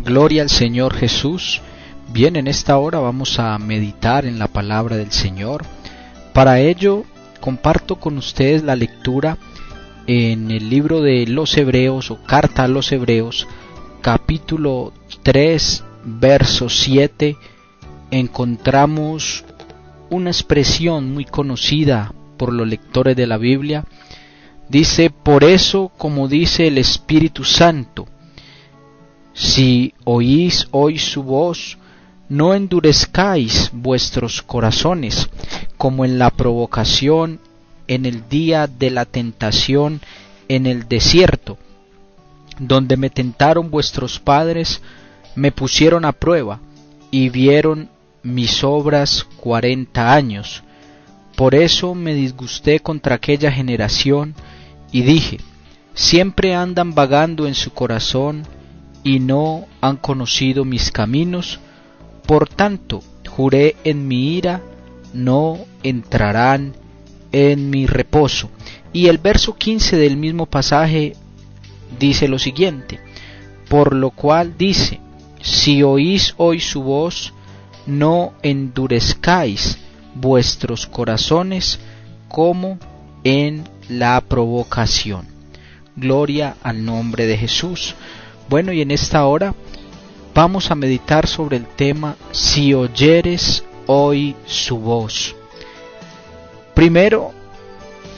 Gloria al Señor Jesús. Bien, en esta hora vamos a meditar en la palabra del Señor. Para ello, comparto con ustedes la lectura en el libro de los Hebreos o Carta a los Hebreos, capítulo 3, verso 7. Encontramos una expresión muy conocida por los lectores de la Biblia. Dice: por eso, como dice el Espíritu Santo, si oís hoy su voz, no endurezcáis vuestros corazones, como en la provocación en el día de la tentación en el desierto, donde me tentaron vuestros padres, me pusieron a prueba, y vieron mis obras 40 años. Por eso me disgusté contra aquella generación, y dije: siempre andan vagando en su corazón, y no han conocido mis caminos. Por tanto, juré en mi ira, no entrarán en mi reposo. Y el verso 15 del mismo pasaje dice lo siguiente: por lo cual dice: si oís hoy su voz, no endurezcáis vuestros corazones como en la provocación. Gloria al nombre de Jesús. Bueno, y en esta hora vamos a meditar sobre el tema: si oyeres hoy su voz. Primero,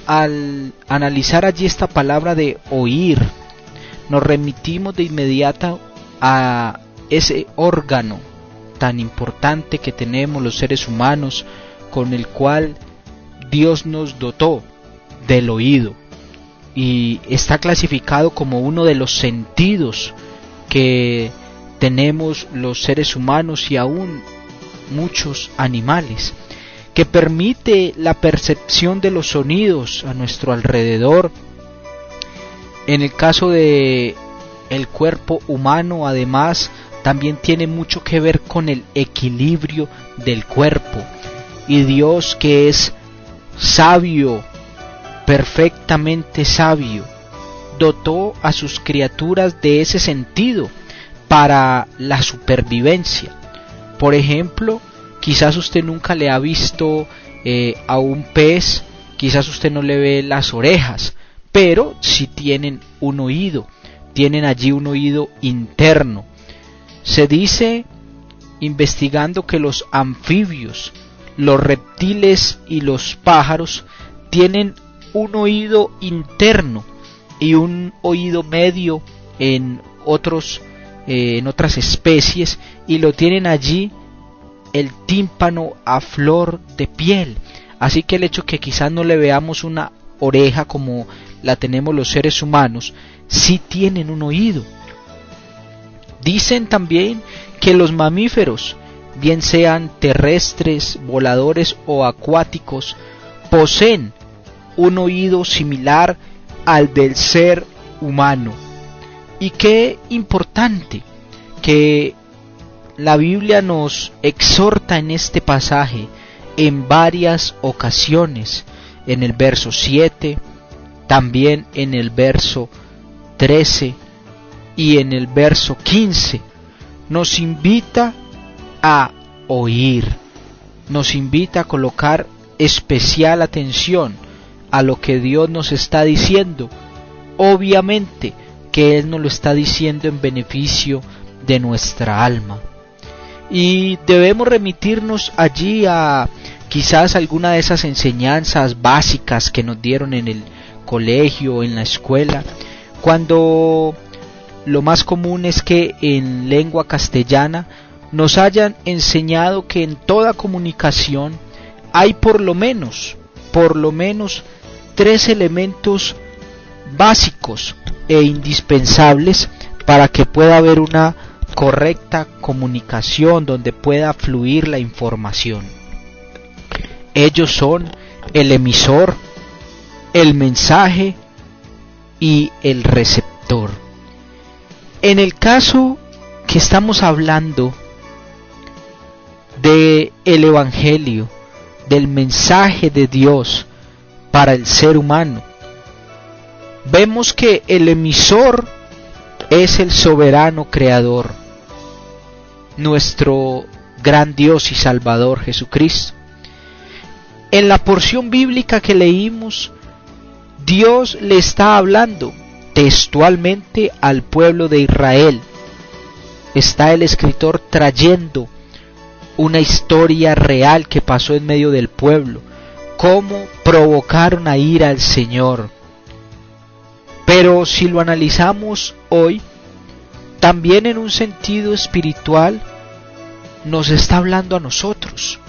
al analizar allí esta palabra de oír, nos remitimos de inmediato a ese órgano tan importante que tenemos los seres humanos, con el cual Dios nos dotó, del oído, y está clasificado como uno de los sentidos que tenemos los seres humanos y aún muchos animales, que permite la percepción de los sonidos a nuestro alrededor. En el caso de el cuerpo humano, además, también tiene mucho que ver con el equilibrio del cuerpo, y Dios, que es sabio, perfectamente sabio, dotó a sus criaturas de ese sentido para la supervivencia. Por ejemplo, quizás usted nunca le ha visto a un pez, quizás usted no le ve las orejas, pero sí tienen un oído, tienen allí un oído interno. Se dice, investigando, que los anfibios, los reptiles y los pájaros tienen un oído interno y un oído medio en otras especies, y lo tienen allí el tímpano a flor de piel. Así que el hecho que quizás no le veamos una oreja como la tenemos los seres humanos, sí tienen un oído. Dicen también que los mamíferos, bien sean terrestres, voladores o acuáticos, poseen un oído similar al del ser humano. Y qué importante que la Biblia nos exhorta en este pasaje en varias ocasiones, en el verso 7, también en el verso 13 y en el verso 15, nos invita a oír, nos invita a colocar especial atención a lo que Dios nos está diciendo. Obviamente que Él nos lo está diciendo en beneficio de nuestra alma, y debemos remitirnos allí a quizás alguna de esas enseñanzas básicas que nos dieron en el colegio, en la escuela, cuando lo más común es que en lengua castellana nos hayan enseñado que en toda comunicación hay por lo menos 3 elementos básicos e indispensables para que pueda haber una correcta comunicación donde pueda fluir la información. Ellos son el emisor, el mensaje y el receptor. En el caso que estamos hablando del Evangelio, del mensaje de Dios para el ser humano, vemos que el emisor es el soberano creador, nuestro gran Dios y Salvador Jesucristo. En la porción bíblica que leímos, Dios le está hablando textualmente al pueblo de Israel. Está el escritor trayendo una historia real que pasó en medio del pueblo, cómo provocaron a ira al Señor. Pero si lo analizamos hoy, también en un sentido espiritual, nos está hablando a nosotros,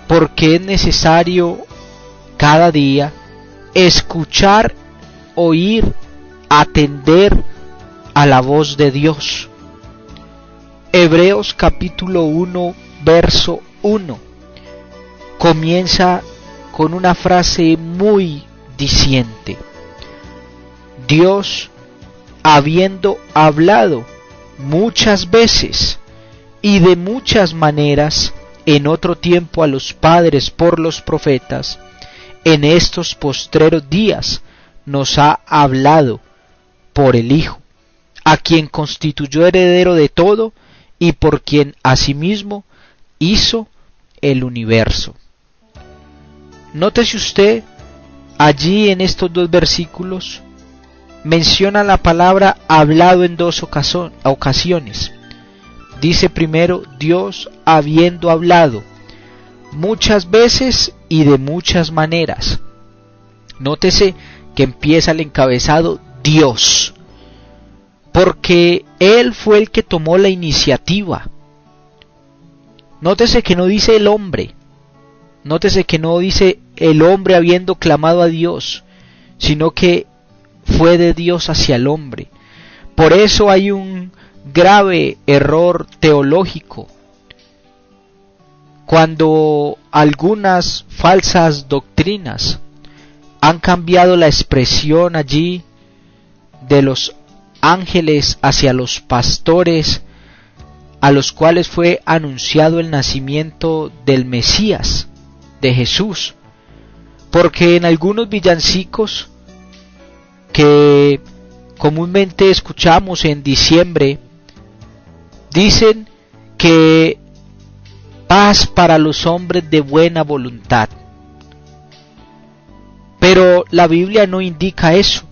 porque es necesario cada día escuchar, oír, atender a la voz de Dios. Hebreos capítulo 1, verso 1, comienza con una frase muy diciente: Dios, habiendo hablado muchas veces y de muchas maneras en otro tiempo a los padres por los profetas, en estos postreros días nos ha hablado por el Hijo, a quien constituyó heredero de todo y por quien asimismo hizo el universo. Nótese usted, allí en estos dos versículos menciona la palabra hablado en dos ocasiones. Dice primero, Dios habiendo hablado muchas veces y de muchas maneras. Nótese que empieza el encabezado Dios, porque Él fue el que tomó la iniciativa. Nótese que no dice el hombre, nótese que no dice el hombre habiendo clamado a Dios, sino que fue de Dios hacia el hombre. Por eso hay un grave error teológico cuando algunas falsas doctrinas han cambiado la expresión allí de los ángeles hacia los pastores, a los cuales fue anunciado el nacimiento del Mesías, de Jesús, porque en algunos villancicos que comúnmente escuchamos en diciembre dicen que paz para los hombres de buena voluntad, pero la Biblia no indica eso.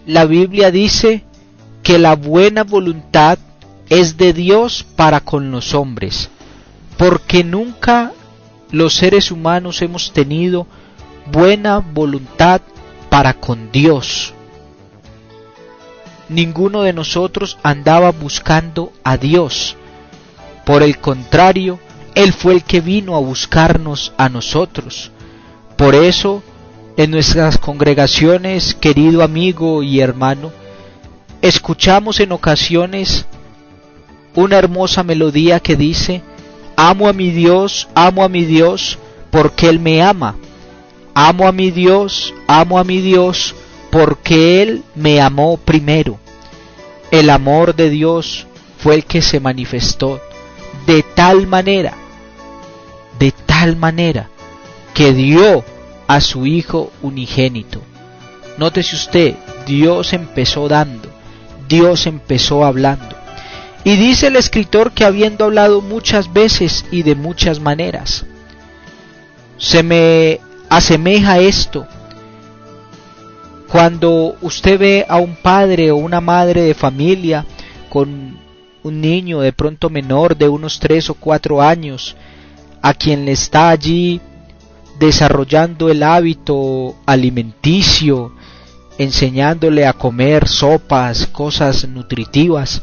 La Biblia dice que la buena voluntad es de Dios para con los hombres, porque nunca los seres humanos hemos tenido buena voluntad para con Dios. Ninguno de nosotros andaba buscando a Dios. Por el contrario, Él fue el que vino a buscarnos a nosotros. Por eso, en nuestras congregaciones, querido amigo y hermano, escuchamos en ocasiones una hermosa melodía que dice: amo a mi Dios, porque Él me ama. Amo a mi Dios, porque Él me amó primero. El amor de Dios fue el que se manifestó de tal manera, que dio a su Hijo unigénito. Nótese usted, Dios empezó dando, Dios empezó hablando. Y dice el escritor que habiendo hablado muchas veces y de muchas maneras, se me asemeja esto cuando usted ve a un padre o una madre de familia con un niño de pronto menor de unos 3 o 4 años, a quien le está allí desarrollando el hábito alimenticio, enseñándole a comer sopas, cosas nutritivas,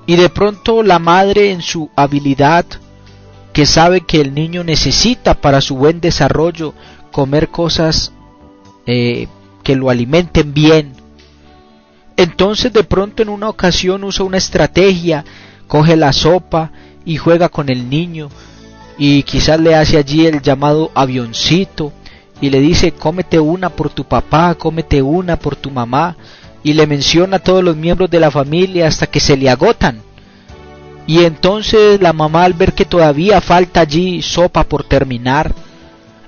y de pronto la madre, en su habilidad, que sabe que el niño necesita para su buen desarrollo comer cosas que lo alimenten bien, entonces de pronto en una ocasión usa una estrategia, coge la sopa y juega con el niño, y quizás le hace allí el llamado avioncito, y le dice: cómete una por tu papá, cómete una por tu mamá, y le menciona a todos los miembros de la familia hasta que se le agotan. Y entonces la mamá, al ver que todavía falta allí sopa por terminar,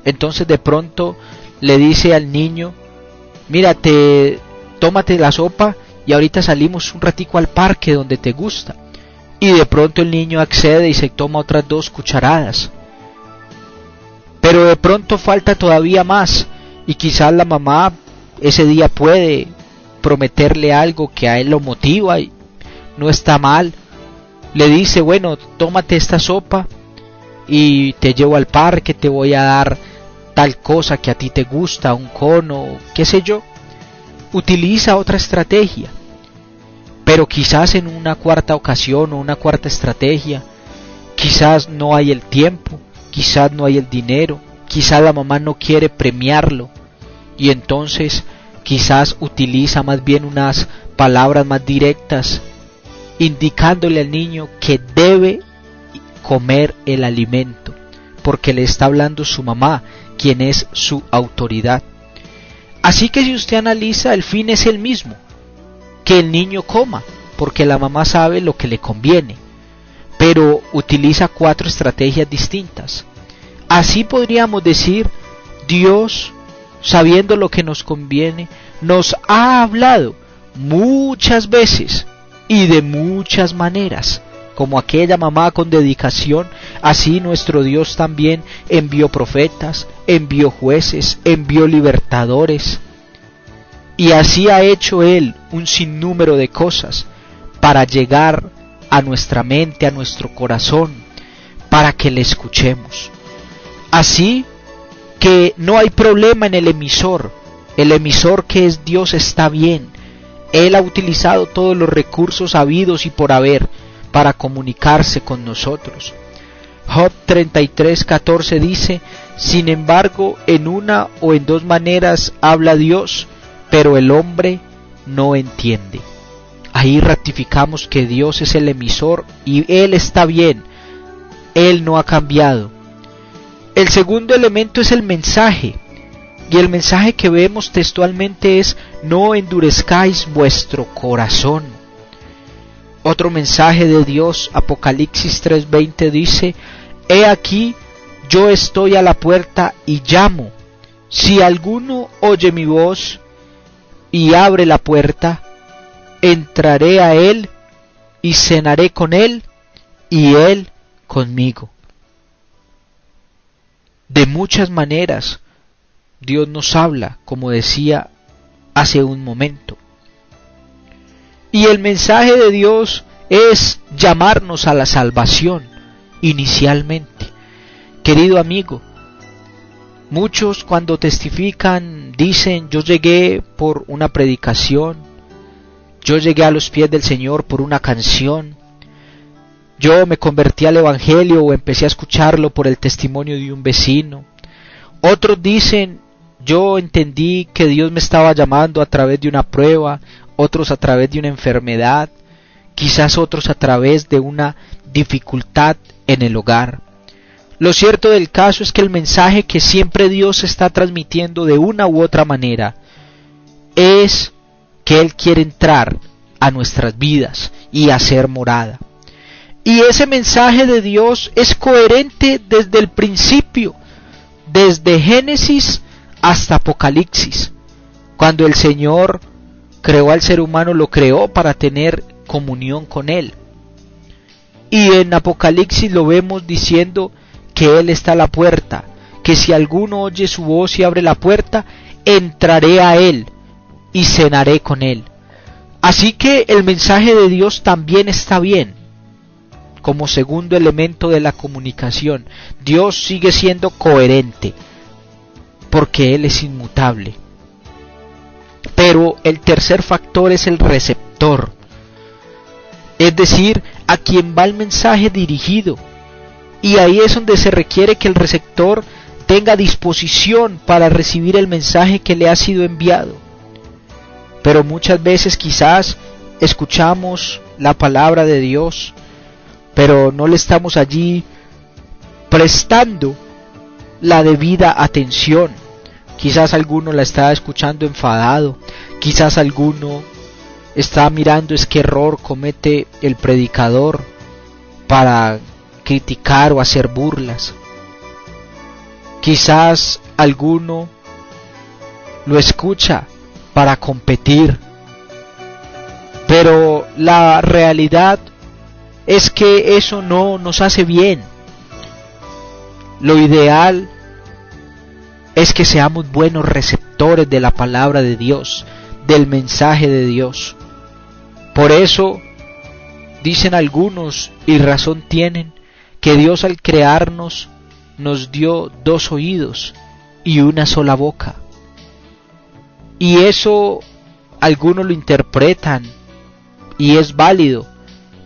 entonces de pronto le dice al niño: mira, tómate la sopa y ahorita salimos un ratico al parque donde te gusta. y de pronto el niño accede y se toma otras 2 cucharadas. Pero de pronto falta todavía más, y quizás la mamá ese día puede prometerle algo que a él lo motiva y no está mal. Le dice, bueno, tómate esta sopa y te llevo al parque, te voy a dar tal cosa que a ti te gusta, un cono, qué sé yo. Utiliza otra estrategia. Pero quizás en una cuarta ocasión o una cuarta estrategia, quizás no hay el tiempo, quizás no hay el dinero, quizás la mamá no quiere premiarlo, y entonces quizás utiliza más bien unas palabras más directas, indicándole al niño que debe comer el alimento, porque le está hablando su mamá, quien es su autoridad. Así que si usted analiza, el fin es el mismo, que el niño coma, porque la mamá sabe lo que le conviene, pero utiliza 4 estrategias distintas. Así podríamos decir, Dios, sabiendo lo que nos conviene, nos ha hablado muchas veces y de muchas maneras. Como aquella mamá con dedicación, así nuestro Dios también envió profetas, envió jueces, envió libertadores. Y así ha hecho Él un sinnúmero de cosas para llegar a nuestra mente, a nuestro corazón, para que le escuchemos. Así que no hay problema en el emisor que es Dios está bien. Él ha utilizado todos los recursos habidos y por haber para comunicarse con nosotros. Job 33:14 dice, sin embargo, en una o en 2 maneras habla Dios, pero el hombre no entiende. Ahí ratificamos que Dios es el emisor y Él está bien, Él no ha cambiado. El segundo elemento es el mensaje, y el mensaje que vemos textualmente es, no endurezcáis vuestro corazón. Otro mensaje de Dios, Apocalipsis 3:20 dice, he aquí, yo estoy a la puerta y llamo. Si alguno oye mi voz y abre la puerta, entraré a él y cenaré con él y él conmigo. De muchas maneras Dios nos habla, como decía hace un momento. Y el mensaje de Dios es llamarnos a la salvación inicialmente. Querido amigo, muchos cuando testifican dicen, yo llegué por una predicación, yo llegué a los pies del Señor por una canción, yo me convertí al Evangelio o empecé a escucharlo por el testimonio de un vecino. Otros dicen, yo entendí que Dios me estaba llamando a través de una prueba, otros a través de una enfermedad, quizás otros a través de una dificultad en el hogar. Lo cierto del caso es que el mensaje que siempre Dios está transmitiendo de una u otra manera es que Él quiere entrar a nuestras vidas y hacer morada. Y ese mensaje de Dios es coherente desde el principio, desde Génesis hasta Apocalipsis. Cuando el Señor creó al ser humano, lo creó para tener comunión con Él. Y en Apocalipsis lo vemos diciendo que Él está a la puerta, que si alguno oye su voz y abre la puerta, entraré a Él y cenaré con Él. Así que el mensaje de Dios también está bien. Como segundo elemento de la comunicación, Dios sigue siendo coherente, porque Él es inmutable. Pero el tercer factor es el receptor, es decir, a quien va el mensaje dirigido. Y ahí es donde se requiere que el receptor tenga disposición para recibir el mensaje que le ha sido enviado. Pero muchas veces quizás escuchamos la palabra de Dios, pero no le estamos allí prestando la debida atención. Quizás alguno la está escuchando enfadado, quizás alguno está mirando es qué error comete el predicador para criticar o hacer burlas. Quizás alguno lo escucha para competir, pero la realidad es que eso no nos hace bien. Lo ideal es que seamos buenos receptores de la palabra de Dios, del mensaje de Dios. Por eso dicen algunos, y razón tienen, que Dios al crearnos nos dio 2 oídos y una sola boca. Y eso algunos lo interpretan, y es válido,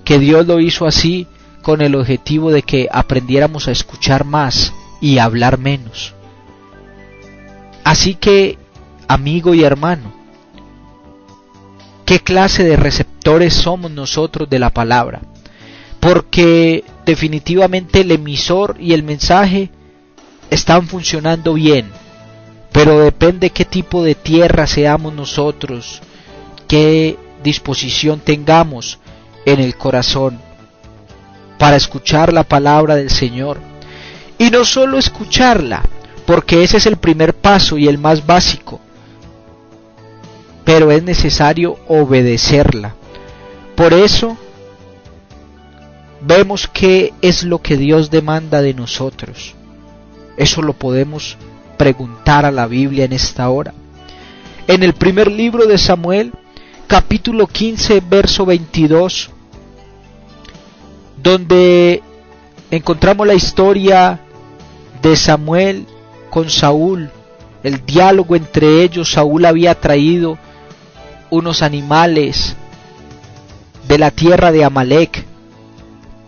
que Dios lo hizo así con el objetivo de que aprendiéramos a escuchar más y a hablar menos. Así que, amigo y hermano, ¿qué clase de receptores somos nosotros de la palabra? Porque definitivamente el emisor y el mensaje están funcionando bien, pero depende qué tipo de tierra seamos nosotros, qué disposición tengamos en el corazón para escuchar la palabra del Señor. Y no solo escucharla, porque ese es el primer paso y el más básico, pero es necesario obedecerla. Por eso vemos qué es lo que Dios demanda de nosotros. Eso lo podemos preguntar a la Biblia en esta hora. En el primer libro de Samuel, capítulo 15, verso 22, donde encontramos la historia de Samuel con Saúl, el diálogo entre ellos. Saúl había traído unos animales de la tierra de Amalec,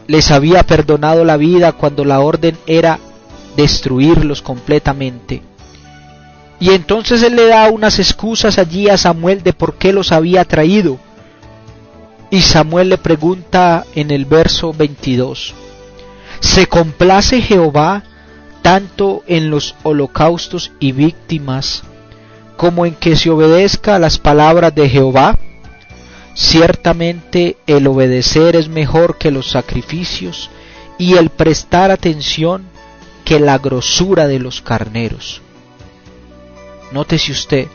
les había perdonado la vida cuando la orden era destruirlos completamente. Y entonces él le da unas excusas allí a Samuel de por qué los había traído. Y Samuel le pregunta en el verso 22, ¿se complace Jehová tanto en los holocaustos y víctimas como en que se obedezca a las palabras de Jehová? Ciertamente el obedecer es mejor que los sacrificios, y el prestar atención que la grosura de los carneros. Nótese usted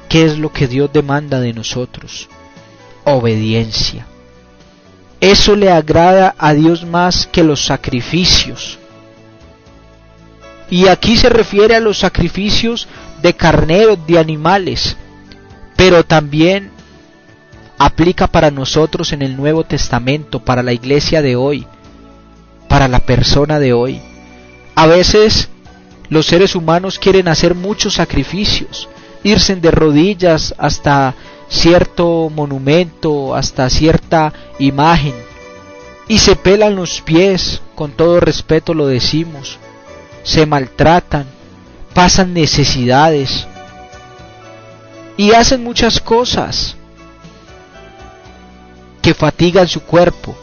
qué es lo que Dios demanda de nosotros: obediencia. Eso le agrada a Dios más que los sacrificios. Y aquí se refiere a los sacrificios de carneros, de animales, pero también aplica para nosotros en el Nuevo Testamento, para la iglesia de hoy, para la persona de hoy. A veces los seres humanos quieren hacer muchos sacrificios, irse de rodillas hasta cierto monumento, hasta cierta imagen, y se pelan los pies, con todo respeto lo decimos, se maltratan, pasan necesidades y hacen muchas cosas que fatigan su cuerpo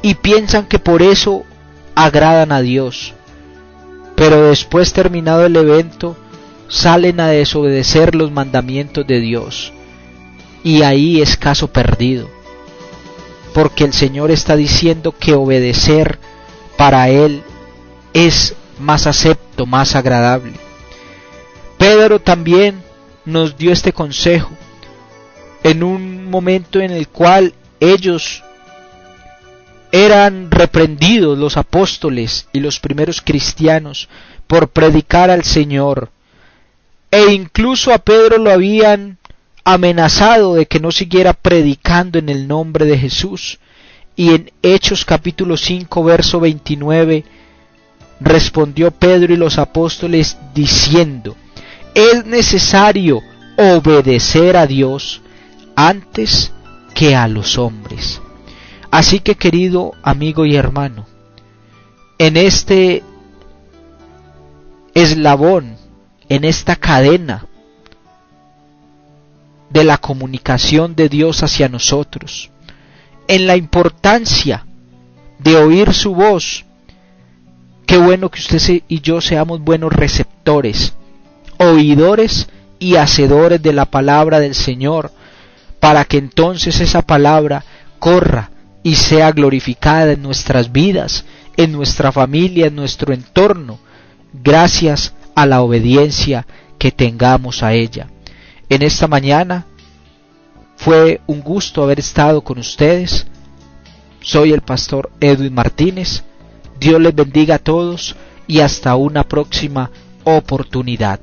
y piensan que por eso agradan a Dios. Pero después, terminado el evento, salen a desobedecer los mandamientos de Dios, y ahí es caso perdido, porque el Señor está diciendo que obedecer para Él es más acepto, más agradable. Pedro también nos dio este consejo en un momento en el cual ellos eran reprendidos, los apóstoles y los primeros cristianos, por predicar al Señor, e incluso a Pedro lo habían amenazado de que no siguiera predicando en el nombre de Jesús. Y en Hechos capítulo 5 verso 29 respondió Pedro y los apóstoles diciendo: es necesario obedecer a Dios antes que a los hombres. Así que, querido amigo y hermano, en este eslabón, en esta cadena de la comunicación de Dios hacia nosotros, en la importancia de oír su voz, qué bueno que usted y yo seamos buenos receptores, oidores y hacedores de la palabra del Señor, para que entonces esa palabra corra y sea glorificada en nuestras vidas, en nuestra familia, en nuestro entorno, gracias a la obediencia que tengamos a ella. En esta mañana fue un gusto haber estado con ustedes. Soy el pastor Edwin Martínez. Dios les bendiga a todos y hasta una próxima oportunidad.